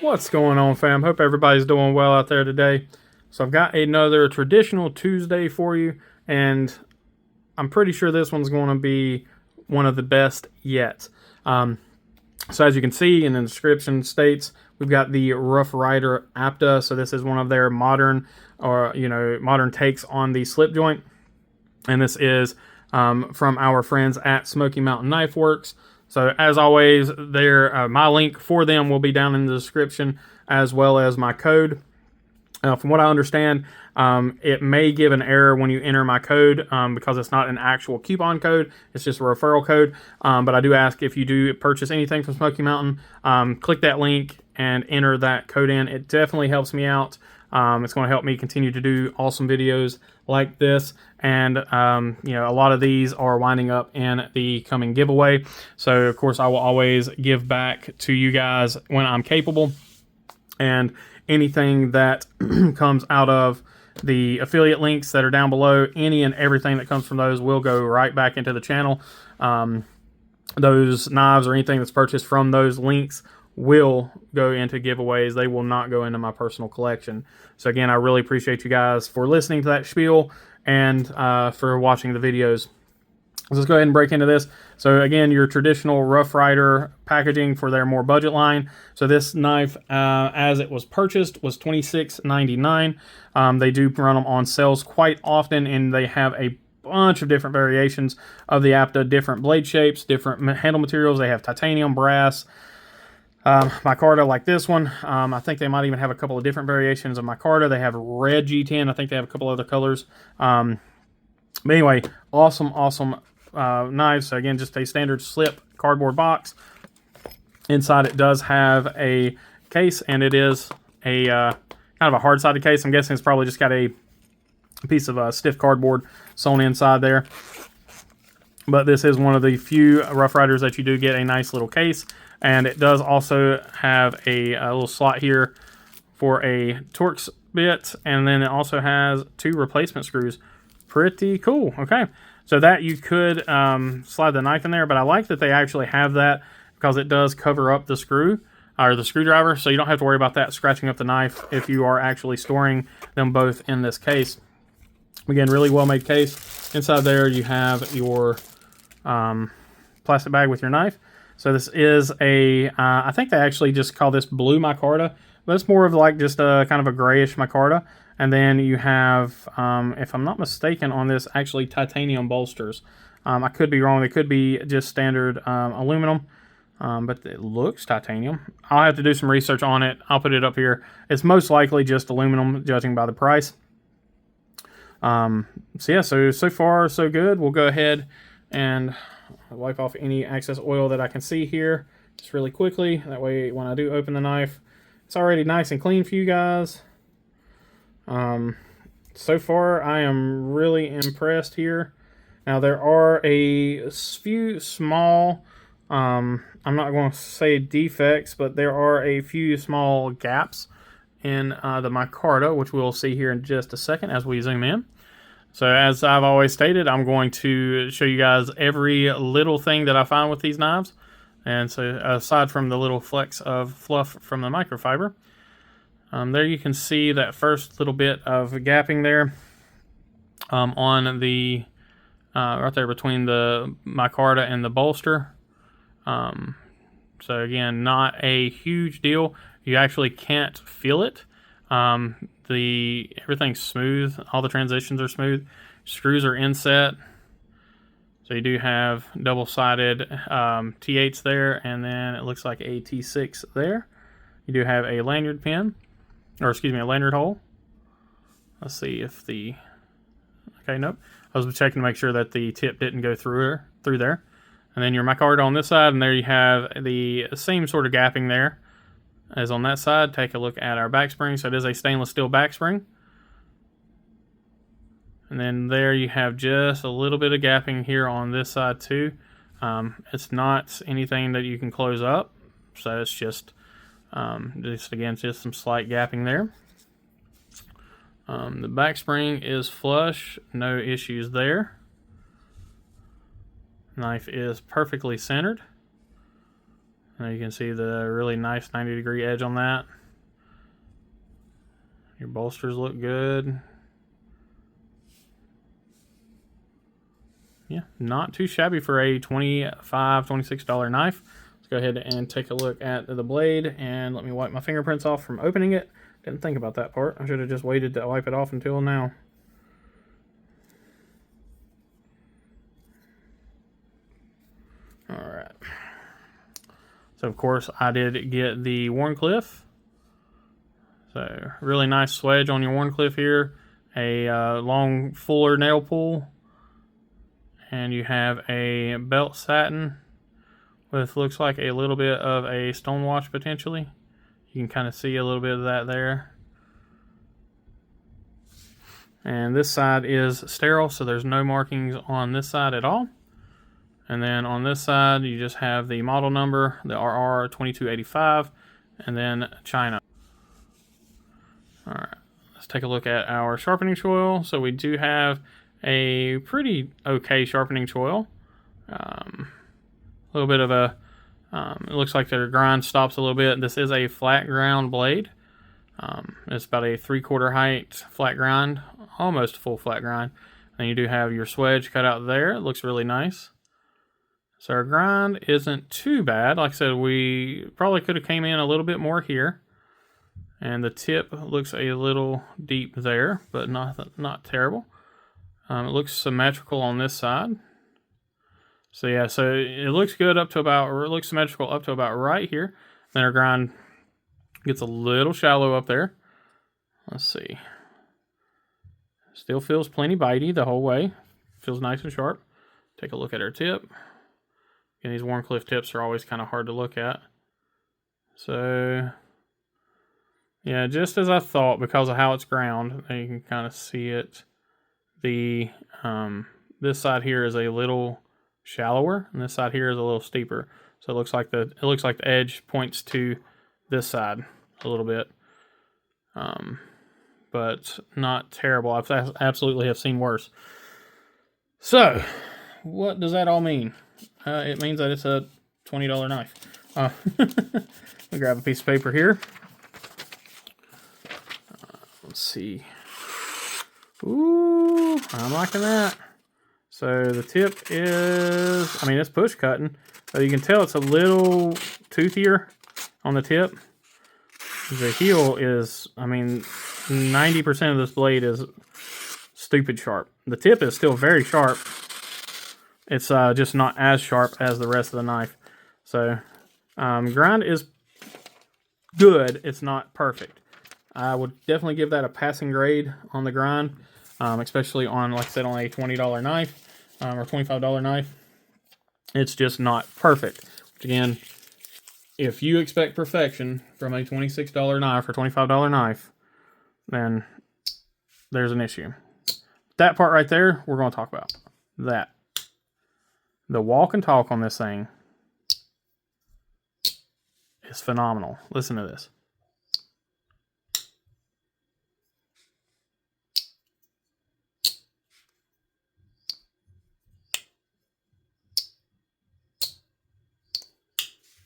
What's going on, fam? Hope everybody's doing well out there today. So I've got another traditional Tuesday for you, and I'm pretty sure this one's going to be one of the best yet. So as you can see in the description states, we've got the Ryder Apta. So this is one of their modern takes on the slip joint, and this is from our friends at Smoky Mountain Knife Works. So as always, my link for them will be down in the description, as well as my code. From what I understand, it may give an error when you enter my code because it's not an actual coupon code. It's just a referral code. But I do ask, if you do purchase anything from Smoky Mountain, click that link and enter that code in. It definitely helps me out. It's going to help me continue to do awesome videos like this. And, a lot of these are winding up in the coming giveaway. So, of course, I will always give back to you guys when I'm capable. And anything that comes out of the affiliate links that are down below, any and everything that comes from those will go right back into the channel. Those knives or anything that's purchased from those links will go into giveaways. They will not go into my personal collection. So again, I really appreciate you guys for listening to that spiel and for watching the videos. Let's go ahead and break into this. So again, your traditional Rough Rider packaging for their more budget line. So this knife, as it was purchased, was $26.99. They do run them on sales quite often, and they have a bunch of different variations of the Apta, different blade shapes, different handle materials. They have titanium, brass, micarta like this one. I think they might even have a couple of different variations of micarta. They have red G10. I think they have a couple other colors. But anyway, awesome knives. So again, just a standard slip cardboard box. Inside it does have a case, and it is a kind of a hard-sided case. I'm guessing it's probably just got a piece of stiff cardboard sewn inside there. But this is one of the few Rough Riders that you do get a nice little case. And it does also have a little slot here for a Torx bit. And then it also has 2 replacement screws. Pretty cool. Okay. So that you could slide the knife in there. But I like that they actually have that because it does cover up the screw or the screwdriver. So you don't have to worry about that scratching up the knife if you are actually storing them both in this case. Again, really well made case. Inside there you have your plastic bag with your knife. So this is I think they actually just call this blue micarta, but it's more of like just a kind of a grayish micarta. And then you have, if I'm not mistaken on this, actually titanium bolsters. I could be wrong. They could be just standard aluminum, but it looks titanium. I'll have to do some research on it. I'll put it up here. It's most likely just aluminum, judging by the price. So yeah, so far so good. We'll go ahead and wipe off any excess oil that I can see here just really quickly. That way when I do open the knife, it's already nice and clean for you guys. So far I am really impressed here. Now there are a few small, I'm not going to say defects, but there are a few small gaps in the micarta, which we'll see here in just a second as we zoom in. So as I've always stated, I'm going to show you guys every little thing that I find with these knives. And so aside from the little flecks of fluff from the microfiber, there you can see that first little bit of gapping there on the, right there between the micarta and the bolster. So again, not a huge deal. You actually can't feel it. Everything's smooth. All the transitions are smooth. Screws are inset. So you do have double-sided T8s there, and then it looks like a T6 there. You do have a lanyard pin, or excuse me, a lanyard hole. Let's see if okay, nope. I was checking to make sure that the tip didn't go through there. And then your micarta on this side, and there you have the same sort of gapping there as on that side. Take a look at our back spring. So it is a stainless steel back spring. And then there you have just a little bit of gapping here on this side too. It's not anything that you can close up. So it's just again, just some slight gapping there. The back spring is flush. No issues there. Knife is perfectly centered. Now you can see the really nice 90-degree edge on that. Your bolsters look good. Yeah, not too shabby for a $25, $26 knife. Let's go ahead and take a look at the blade, and let me wipe my fingerprints off from opening it. Didn't think about that part. I should have just waited to wipe it off until now. Alright. So of course I did get the Wharncliffe. So really nice swedge on your Wharncliffe here. A long fuller nail pull. And you have a belt satin with looks like a little bit of a stone watch potentially. You can kind of see a little bit of that there. And this side is sterile, so there's no markings on this side at all. And then on this side, you just have the model number, the RR2285, and then China. All right, let's take a look at our sharpening choil. So we do have a pretty okay sharpening choil. A little bit of a, it looks like their grind stops a little bit. This is a flat ground blade. It's about a 3/4 height flat grind, almost full flat grind. And you do have your swedge cut out there. It looks really nice. So our grind isn't too bad. Like I said, we probably could have came in a little bit more here. And the tip looks a little deep there, but not terrible. It looks symmetrical on this side. So yeah, so it looks good up to about, or it looks symmetrical up to about right here. Then our grind gets a little shallow up there. Let's see. Still feels plenty bitey the whole way. Feels nice and sharp. Take a look at our tip. And these Wharncliffe tips are always kind of hard to look at. So yeah, just as I thought, because of how it's ground, you can kind of see it. The this side here is a little shallower, and this side here is a little steeper. So it looks like the edge points to this side a little bit, but not terrible. I've absolutely have seen worse. So what does that all mean? It means that it's a $20 knife. Let me grab a piece of paper here. Let's see. Ooh, I'm liking that. So the tip is, I mean, it's push cutting. So you can tell it's a little toothier on the tip. The heel is, I mean, 90% of this blade is stupid sharp. The tip is still very sharp. It's just not as sharp as the rest of the knife. So grind is good. It's not perfect. I would definitely give that a passing grade on the grind, especially on, like I said, on a $20 knife or $25 knife. It's just not perfect. Which again, if you expect perfection from a $26 knife or $25 knife, then there's an issue. That part right there, we're going to talk about. That. The walk and talk on this thing is phenomenal. Listen to this.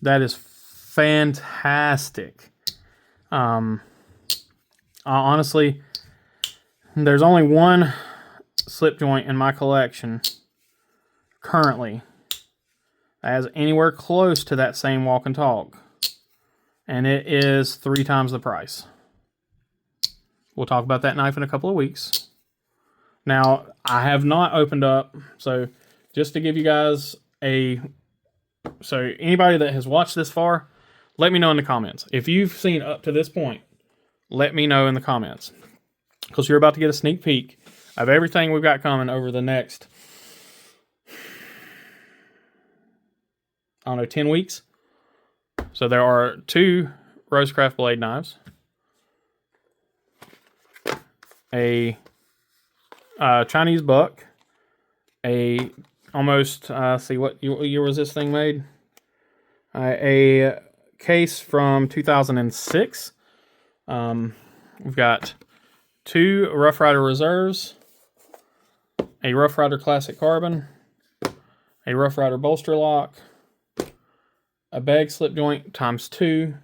That is fantastic. Honestly, there's only one slip joint in my collection currently that has anywhere close to that same walk and talk, and it is 3 times the price. We'll talk about that knife in a couple of weeks. Now, I have not opened up, so just to give you guys so anybody that has watched this far, let me know in the comments. If you've seen up to this point, let me know in the comments, because you're about to get a sneak peek of everything we've got coming over the next, I don't know, 10 weeks. So there are 2 Rosecraft blade knives, a Chinese buck, a almost, see, what year was this thing made? A case from 2006. We've got 2 Rough Rider Reserves, a Rough Rider Classic Carbon, a Rough Rider Bolster Lock, a bag slip joint ×2,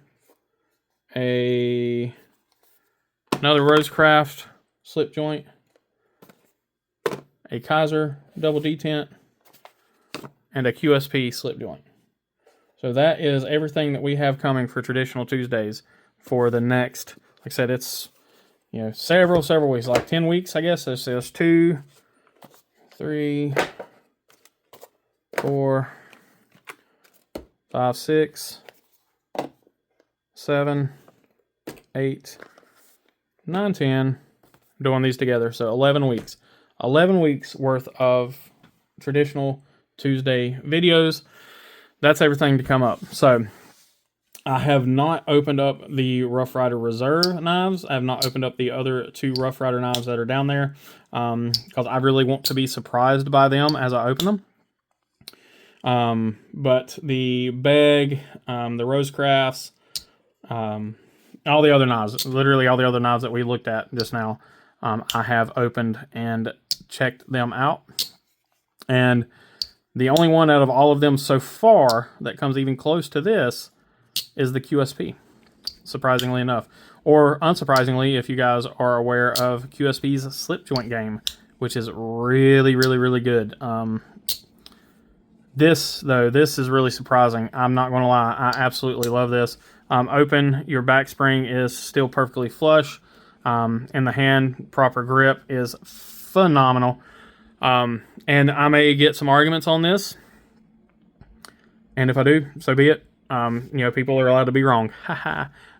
another Rosecraft slip joint, a Kizer double detent, and a QSP slip joint. So that is everything that we have coming for Traditional Tuesdays for the next, like I said, it's, you know, several weeks, like 10 weeks, I guess. There's 2, 3, 4, 5, 6, 7, 8, 9, 10, doing these together. So 11 weeks. 11 weeks worth of Traditional Tuesday videos. That's everything to come up. So I have not opened up the Rough Rider Reserve knives. I have not opened up the other 2 Rough Rider knives that are down there, because I really want to be surprised by them as I open them. But the bag, the Rosecrafts, all the other knives, literally all the other knives that we looked at just now, I have opened and checked them out. And the only one out of all of them so far that comes even close to this is the QSP, surprisingly enough. Or unsurprisingly, if you guys are aware of QSP's slip joint game, which is really, really, really good. This is really surprising. I'm not going to lie. I absolutely love this. Open, your back spring is still perfectly flush. In the hand, proper grip is phenomenal. And I may get some arguments on this. And if I do, so be it. You know, people are allowed to be wrong.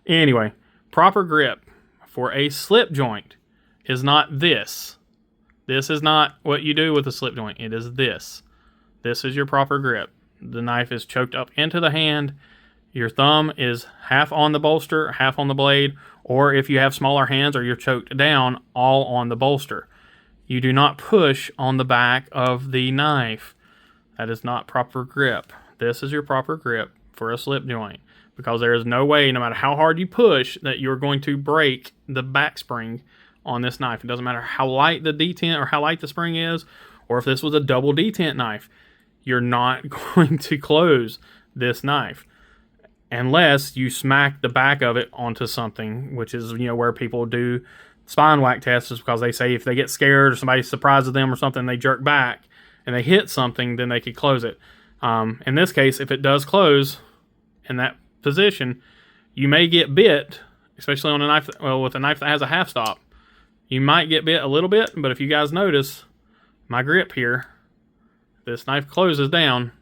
Anyway, proper grip for a slip joint is not this. This is not what you do with a slip joint. It is this. This is your proper grip. The knife is choked up into the hand. Your thumb is half on the bolster, half on the blade, or if you have smaller hands or you're choked down, all on the bolster. You do not push on the back of the knife. That is not proper grip. This is your proper grip for a slip joint, because there is no way, no matter how hard you push, that you're going to break the back spring on this knife. It doesn't matter how light the detent or how light the spring is, or if this was a double detent knife. You're not going to close this knife unless you smack the back of it onto something, which is, you know, where people do spine whack tests, is because they say if they get scared or somebody surprises them or something, they jerk back and they hit something, then they could close it. In this case, if it does close in that position, you may get bit, especially on a knife, well, with a knife that has a half stop. You might get bit a little bit, but if you guys notice my grip here, this knife closes down.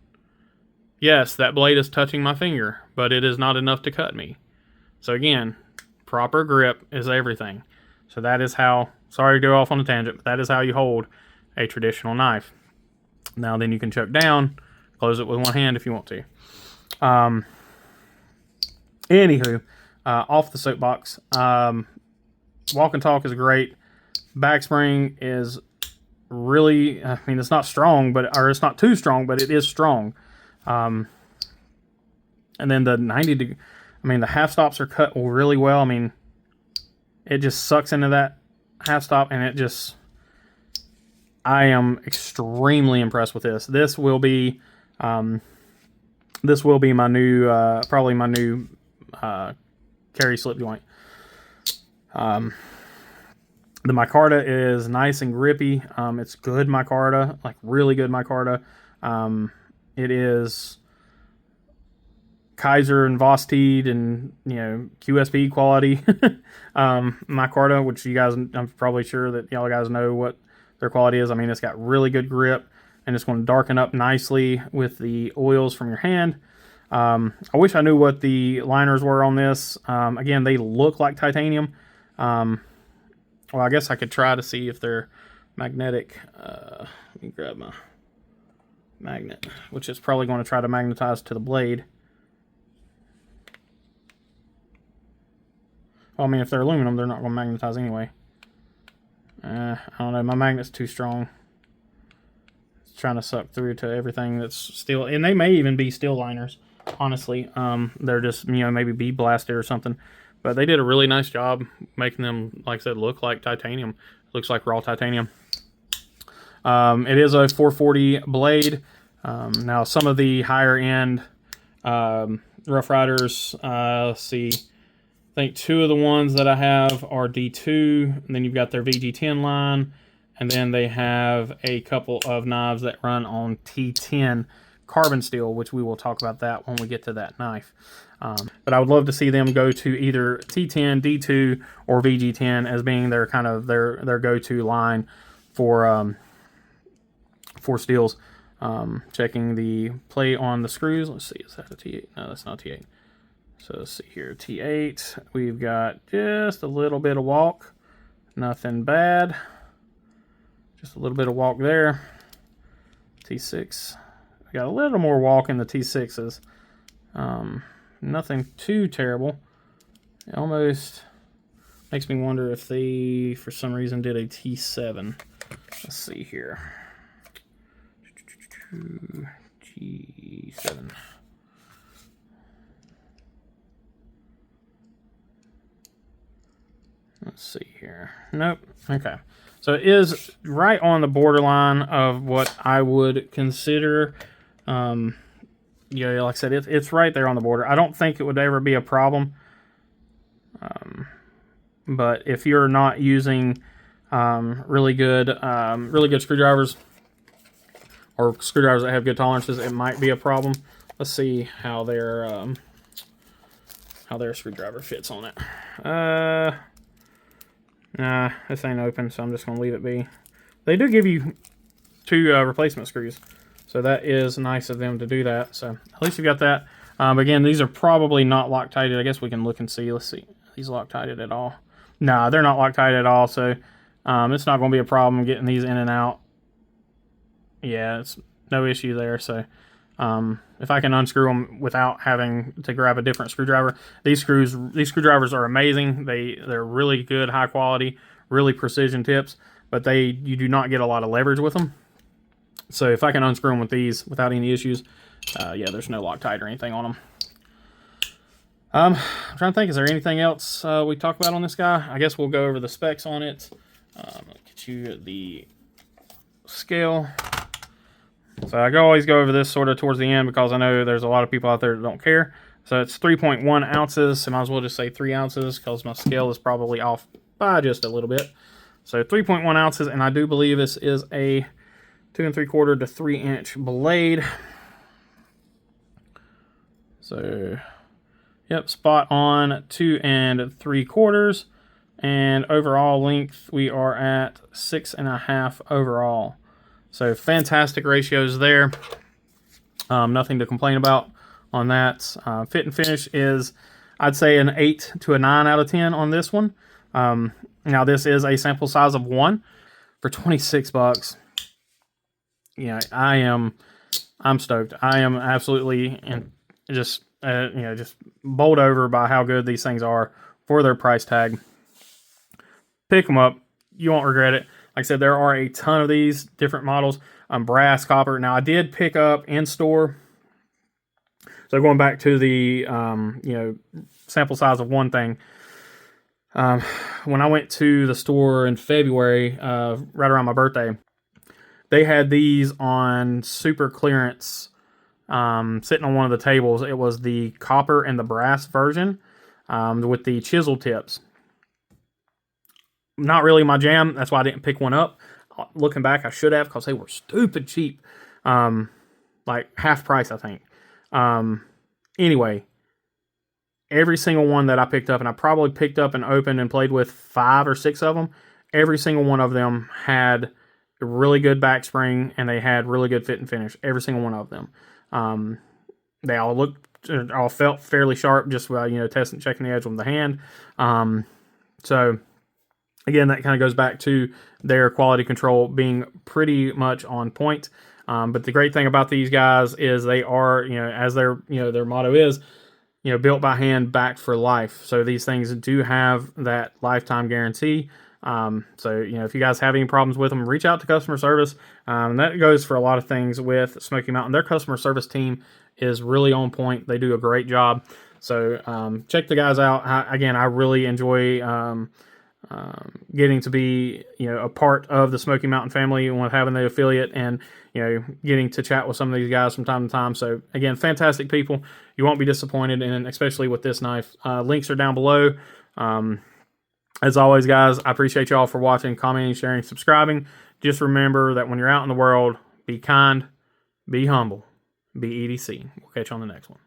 Yes, that blade is touching my finger, but it is not enough to cut me. So again, proper grip is everything. So that is how, sorry to go off on a tangent, but that is how you hold a traditional knife. Now then you can choke down, close it with one hand if you want to. Anywho, off the soapbox, walk and talk is great. Back spring is really, I mean, it's not strong, but, or it's not too strong, but it is strong. And then the 90 degree, I mean, the half stops are cut really well. I mean, it just sucks into that half stop, and it just, I am extremely impressed with this. This will be my new, probably my new carry slip joint. The micarta is nice and grippy. It's good micarta, like really good micarta. It is Kizer and Vosteed and, you know, QSP quality micarta, which you guys, I'm probably sure that y'all guys know what their quality is. I mean, it's got really good grip, and it's going to darken up nicely with the oils from your hand. I wish I knew what the liners were on this. Again, they look like titanium. Well, I guess I could try to see if they're magnetic. Let me grab my magnet, which is probably going to try to magnetize to the blade. Well, I mean, if they're aluminum, they're not going to magnetize anyway. I don't know. My magnet's too strong. It's trying to suck through to everything that's steel. And they may even be steel liners, honestly. They're just, you know, maybe bead blasted or something. But they did a really nice job making them, like I said, look like titanium. It looks like raw titanium. It is a 440 blade. Now, some of the higher end Rough Riders, let's see, I think 2 of the ones that I have are D2, and then you've got their VG10 line, and then they have a couple of knives that run on T10 carbon steel, which we will talk about that when we get to that knife. But I would love to see them go to either T10, D2, or VG10 as being their kind of their go-to line for steels. Checking the plate on the screws. Let's see, is that a T8? No, that's not T8. So let's see here, T8. We've got just a little bit of walk. Nothing bad. Just a little bit of walk there. T6. We got a little more walk in the T6s. Nothing too terrible. It almost makes me wonder if they, for some reason, did a T7. Let's see here. G7. Let's see here. Nope. Okay. So it is right on the borderline of what I would consider. Yeah, like I said, it's right there on the border. I don't think it would ever be a problem. But if you're not using really good screwdrivers, or screwdrivers that have good tolerances, it might be a problem. Let's see how their screwdriver fits on it. Nah, this ain't open, so I'm just gonna leave it be. They do give you 2 replacement screws, so that is nice of them to do that. So at least you've got that. Again, these are probably not Loctited. I guess we can look and see. Let's see. Are these Loctited at all? Nah, they're not Loctited at all. So it's not going to be a problem getting these in and out. Yeah, it's no issue there. So if I can unscrew them without having to grab a different screwdriver, these screwdrivers are amazing. They're really good, high quality, really precision tips, but you do not get a lot of leverage with them. So if I can unscrew them with these without any issues, yeah, there's no Loctite or anything on them. I'm trying to think, is there anything else we talk about on this guy? I guess we'll go over the specs on it. I'll get you the scale. So I always go over this sort of towards the end because I know there's a lot of people out there that don't care. So it's 3.1 ounces. So I might as well just say 3 ounces because my scale is probably off by just a little bit. So 3.1 ounces, and I do believe this is a 2 3/4 to 3 inch blade. So, yep, spot on 2 3/4, and overall length we are at 6.5 overall. So fantastic ratios there. Nothing to complain about on that. Fit and finish is, I'd say, an 8 to a 9 out of 10 on this one. Now this is a sample size of 1 for $26. Yeah, I'm stoked. I am absolutely just bowled over by how good these things are for their price tag. Pick them up. You won't regret it. Like I said, there are a ton of these different models. Brass, copper. Now I did pick up in store. So going back to the sample size of 1 thing. When I went to the store in February, right around my birthday, they had these on super clearance, sitting on one of the tables. It was the copper and the brass version, with the chisel tips. Not really my jam. That's why I didn't pick one up. Looking back, I should have, because they were stupid cheap. Like half price, I think. Anyway, every single one that I picked up, and I probably picked up and opened and played with 5 or 6 of them, every single one of them had a really good back spring, and they had really good fit and finish. Every single one of them. They all felt fairly sharp, just while testing, checking the edge with the hand. So again, that kind of goes back to their quality control being pretty much on point. But the great thing about these guys is they are, as their motto is, built by hand, backed for life. So these things do have that lifetime guarantee. So, if you guys have any problems with them, reach out to customer service. And that goes for a lot of things with Smoky Mountain. Their customer service team is really on point. They do a great job. So, check the guys out. Again, I really enjoy getting to be, a part of the Smoky Mountain family and with having the affiliate and, getting to chat with some of these guys from time to time. So again, fantastic people. You won't be disappointed, and especially with this knife. Links are down below. As always, guys, I appreciate y'all for watching, commenting, sharing, subscribing. Just remember that when you're out in the world, be kind, be humble, be EDC. We'll catch you on the next one.